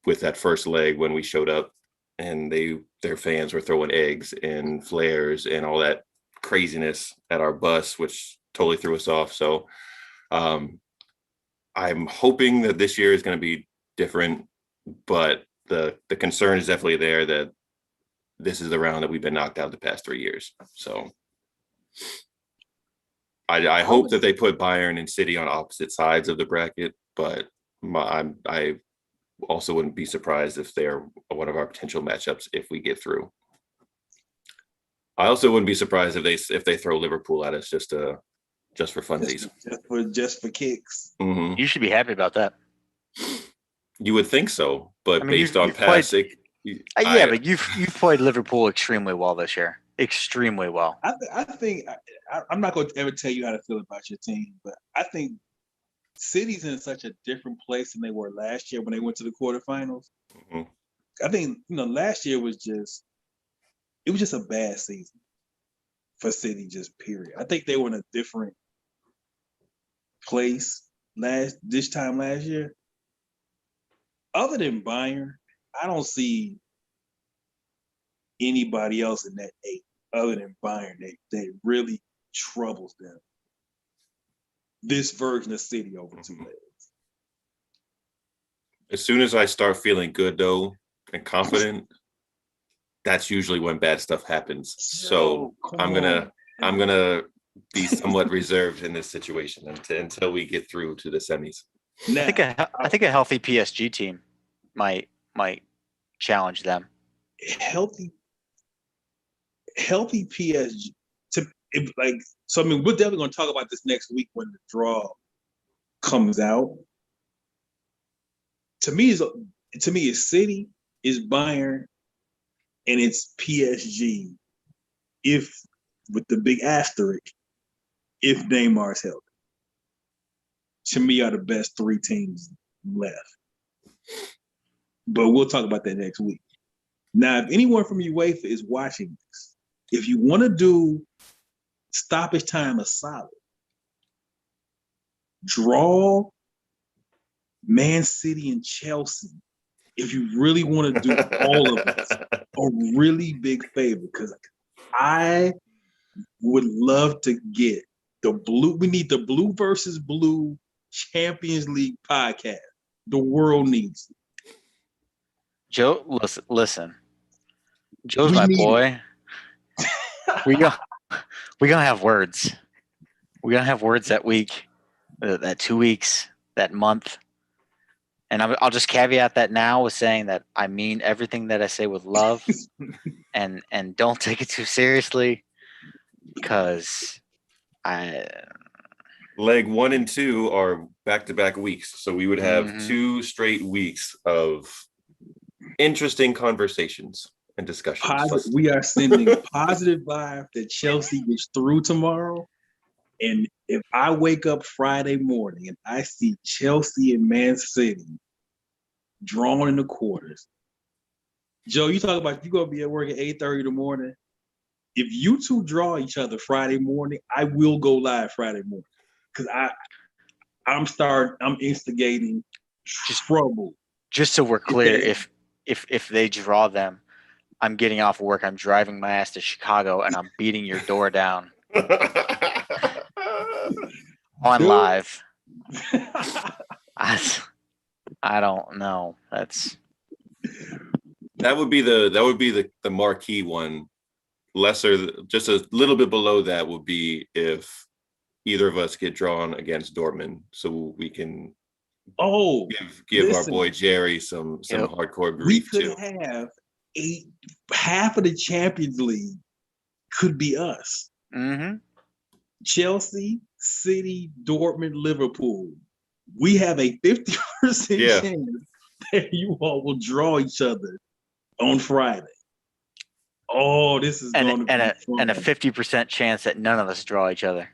with that first leg when we showed up, and their fans were throwing eggs and flares and all that craziness at our bus, which totally threw us off. So I'm hoping that this year is going to be different, but the concern is definitely there that this is the round that we've been knocked out the past 3 years. So I hope that they put Bayern and City on opposite sides of the bracket, but I also wouldn't be surprised if they're one of our potential matchups if we get through. I also wouldn't be surprised if they throw Liverpool at us just for funsies, just for kicks. Mm-hmm. You should be happy about that. You would think so, but based on past, but you've played Liverpool extremely well this year. Extremely well. I think I'm not going to ever tell you how to feel about your team, but I think City's in such a different place than they were last year when they went to the quarterfinals. Mm-hmm. I think last year was just a bad season for City, just period. I think they were in a different place this time last year. Other than Bayern, I don't see anybody else in that 8 other than Bayern that really troubles them. This version of City over 2 legs. As soon as I start feeling good, though, and confident, that's usually when bad stuff happens. So I'm gonna be somewhat reserved in this situation until we get through to the semis. Now, I think a healthy PSG team might challenge them. Healthy PSG so. I mean, we're definitely going to talk about this next week when the draw comes out. To me, it's City, it's Bayern, and it's PSG. If with the big asterisk, if Neymar's healthy, to me are the best three teams left. But we'll talk about that next week. Now, if anyone from UEFA is watching this, if you want to do stoppage time aside, draw Man City and Chelsea. If you really want to do all of us a really big favor, because I would love to get the blue. We need the blue versus blue Champions League podcast. The world needs it. Joe, listen. Joe's my boy. we gonna have words. We're gonna have words that week, that 2 weeks, that month. And I'll just caveat that now with saying that I mean everything that I say with love, and don't take it too seriously, because leg 1 and 2 are back-to-back weeks, so we would have 2 straight weeks of interesting conversations and discussions. We are sending positive vibe that Chelsea gets through tomorrow. And if I wake up Friday morning and I see Chelsea and Man City drawn in the quarters, Joe, you talk about you gonna be at work at 8:30 in the morning. If you two draw each other Friday morning, I will go live Friday morning because I'm instigating trouble. Just so we're clear, if they draw them, I'm getting off of work. I'm driving my ass to Chicago and I'm beating your door down. On live. I don't know. That would be the marquee one. Lesser, just a little bit below that would be if either of us get drawn against Dortmund, so we can give our boy Jerry some hardcore grief too. We could have half of the Champions League could be us. Mm-hmm. Chelsea, City, Dortmund, Liverpool. We have a 50% chance that you all will draw each other on Friday. Oh, this is going to be fun. And a 50% chance that none of us draw each other.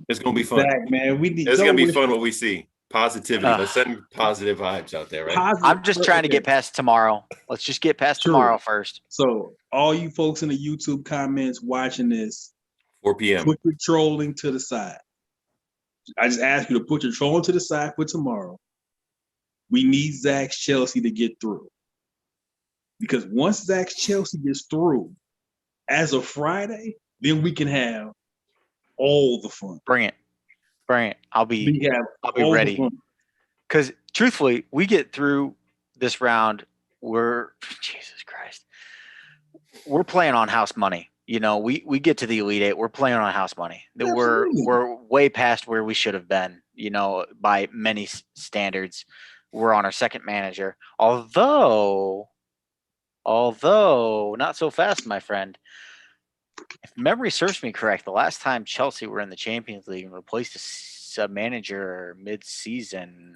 It's going to be fun. Zach, man, it's going to be fun what we see. Positivity. Let's send positive vibes out there, right? I'm just trying to get past tomorrow. Let's just get past tomorrow first. So all you folks in the YouTube comments watching this, 4 p.m. Put your trolling to the side. I just ask you to put your trolling to the side for tomorrow. We need Zach's Chelsea to get through. Because once Zach's Chelsea gets through, as of Friday, then we can have all the fun. Bring it. I'll be ready. Because truthfully, we get through this round. Jesus Christ. We're playing on house money. You know, we get to the Elite Eight. We're playing on house money. That we're way past where we should have been. You know, by many standards, we're on our second manager. Although not so fast, my friend. If memory serves me correct, the last time Chelsea were in the Champions League and replaced a sub-manager mid-season,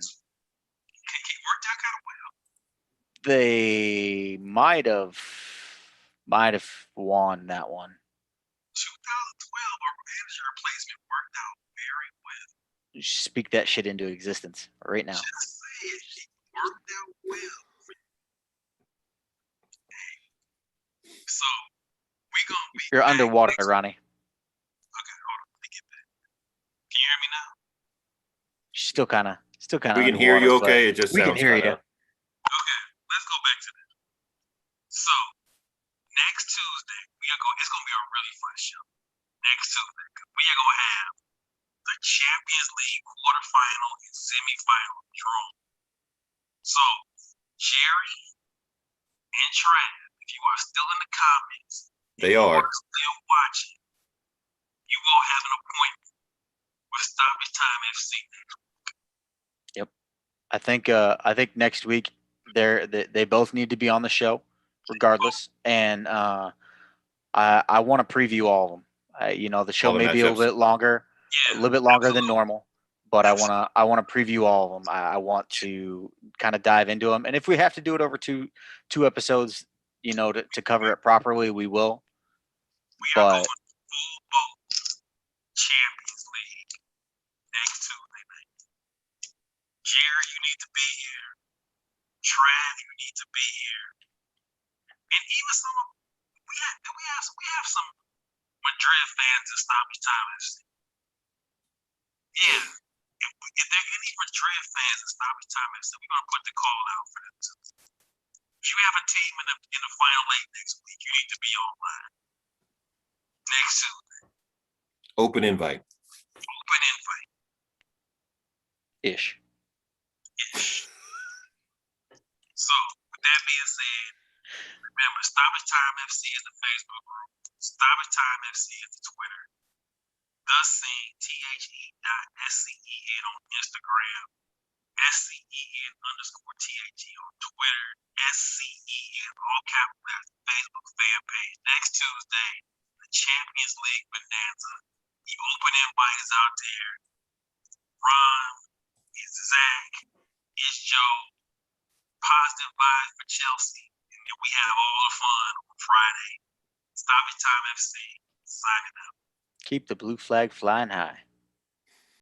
they might have won that one. 2012, our manager replacement worked out very well. You should speak that shit into existence right now. Just say it worked out well. So you're underwater, Ronnie. Okay, hold on. Let me get back. Can you hear me now? Still kind of. We can hear you okay. It just we sounds can hear you. Okay, let's go back to that. So next Tuesday, it's gonna be a really fun show. Next Tuesday, we are gonna have the Champions League quarterfinal and semifinal draw. So Jerry and Trav, if you are still in the comments, They are. still watching, you all have an appointment with Stoppage Time FC. Yep. I think next week they both need to be on the show, regardless. And I want to preview all of them. The show All the may be a matchups. little bit longer, Yeah, a little bit longer than absolutely. normal. But I want to preview all of them. I want to kind of dive into them. And if we have to do it over two episodes, to cover it properly, we will. We are But going full boat Champions League next Tuesday night. Jerry, you need to be here. Trav, you need to be here. And even some of we have some Madrid fans in Stoppage Time FC. Yeah. If there are any Madrid fans in Stoppage Time FC, we're gonna put the call out for them too. If you have a team in the final eight next week, you need to be online. Next Tuesday. Open invite. Open invite. ish. So, with that being said, remember, Stoppage Time FC is the Facebook group. Stoppage Time FC is the Twitter. The Scene, THE.SCEN on Instagram. SCEN_THE on Twitter. SCEN, all capital letters, Facebook fan page. Next Tuesday, the Champions League Bonanza. The open invite is out there. Ron, it's Zach, it's Joe. Positive vibes for Chelsea. And then we have all the fun on Friday. Stoppage Time FC, signing out. Keep the blue flag flying high.